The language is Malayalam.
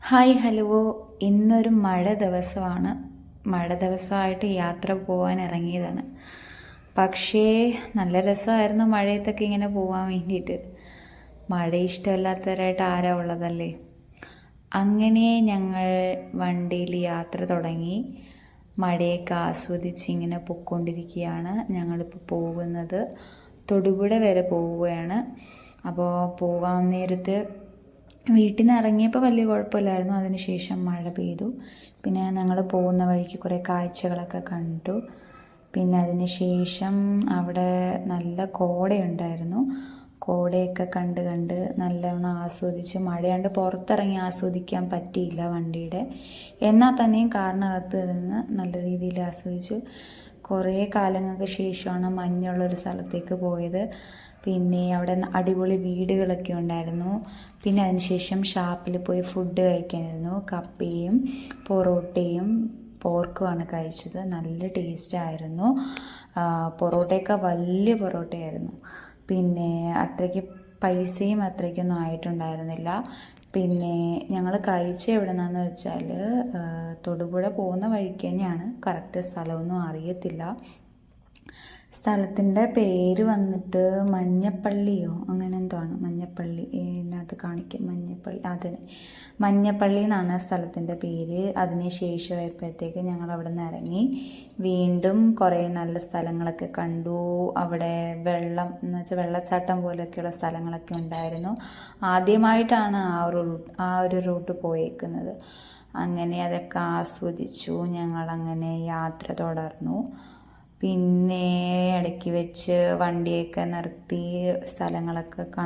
Hi hello. ഇന്നൊരു മഴ ദിവസമാണ്. മഴ ദിവസമായിട്ട് യാത്ര പോകാൻ ഇറങ്ങിയതാണ്. പക്ഷേ നല്ല രസമായിരുന്നു മഴയത്തൊക്കെ ഇങ്ങനെ പോകാൻ വേണ്ടിയിട്ട്. മഴ ഇഷ്ടമില്ലാത്തവരായിട്ട് ആരാ ഉള്ളതല്ലേ. അങ്ങനെ ഞങ്ങൾ വണ്ടിയിൽ യാത്ര തുടങ്ങി. മഴയൊക്കെ ആസ്വദിച്ച് ഇങ്ങനെ പൊയ്ക്കൊണ്ടിരിക്കുകയാണ്. ഞങ്ങളിപ്പോൾ പോകുന്നത് തൊടുപുഴ വരെ പോവുകയാണ്. അപ്പോൾ പോകാൻ നേരത്ത് വീട്ടിൽ നിന്ന് ഇറങ്ങിയപ്പോൾ വലിയ കുഴപ്പമില്ലായിരുന്നു. അതിനുശേഷം മഴ പെയ്തു. പിന്നെ ഞങ്ങൾ പോകുന്ന വഴിക്ക് കുറേ കാഴ്ചകളൊക്കെ കണ്ടു. പിന്നെ അതിന് ശേഷം അവിടെ നല്ല കോടയുണ്ടായിരുന്നു. കോടയൊക്കെ കണ്ട് കണ്ട് നല്ലവണ്ണം ആസ്വദിച്ച്, മഴയാണ്ട് പുറത്തിറങ്ങി ആസ്വദിക്കാൻ പറ്റിയില്ല വണ്ടിയുടെ. എന്നാൽ തന്നെയും കാറിനകത്ത് നിന്ന് നല്ല രീതിയിൽ ആസ്വദിച്ചു. കുറേ കാലങ്ങൾക്ക് ശേഷമാണ് മഞ്ഞുള്ളൊരു സ്ഥലത്തേക്ക് പോയത്. പിന്നെ അവിടെ അടിപൊളി വീടുകളൊക്കെ ഉണ്ടായിരുന്നു. പിന്നെ അതിനുശേഷം ഷാപ്പിൽ പോയി ഫുഡ് കഴിക്കാനായിരുന്നു. കപ്പയും പൊറോട്ടയും പോർക്കുമാണ് കഴിച്ചത്. നല്ല ടേസ്റ്റായിരുന്നു. പൊറോട്ടയൊക്കെ വലിയ പൊറോട്ടയായിരുന്നു. പിന്നെ അത്രയ്ക്ക് പൈസയും അത്രയ്ക്കൊന്നും ആയിട്ടുണ്ടായിരുന്നില്ല. പിന്നെ ഞങ്ങൾ കഴിച്ച എവിടെ നിന്നാന്ന് വെച്ചാൽ തൊടുപുഴ പോകുന്ന വഴിക്ക് തന്നെയാണ്. കറക്റ്റ് സ്ഥലമൊന്നും അറിയത്തില്ല. സ്ഥലത്തിൻ്റെ പേര് വന്നിട്ട് മഞ്ഞപ്പള്ളിയോ അങ്ങനെ എന്തോ ആണ്. മഞ്ഞപ്പള്ളി ഇതിനകത്ത് കാണിക്കും. മഞ്ഞപ്പള്ളി എന്നാണ് സ്ഥലത്തിൻ്റെ പേര്. അതിന് ശേഷമായപ്പോഴത്തേക്ക് ഞങ്ങൾ അവിടെ നിന്ന് ഇറങ്ങി. വീണ്ടും കുറേ നല്ല സ്ഥലങ്ങളൊക്കെ കണ്ടു. അവിടെ വെള്ളം എന്ന് വെച്ചാൽ വെള്ളച്ചാട്ടം പോലെയൊക്കെയുള്ള സ്ഥലങ്ങളൊക്കെ ഉണ്ടായിരുന്നു. ആദ്യമായിട്ടാണ് ആ ഒരു റൂട്ട് പോയേക്കുന്നത്. അങ്ങനെ അതൊക്കെ ആസ്വദിച്ചു. ഞങ്ങളങ്ങനെ യാത്ര തുടർന്നു. പിന്നെ ഇടയ്ക്ക് വെച്ച് വണ്ടിയൊക്കെ നിർത്തി സ്ഥലങ്ങളൊക്കെ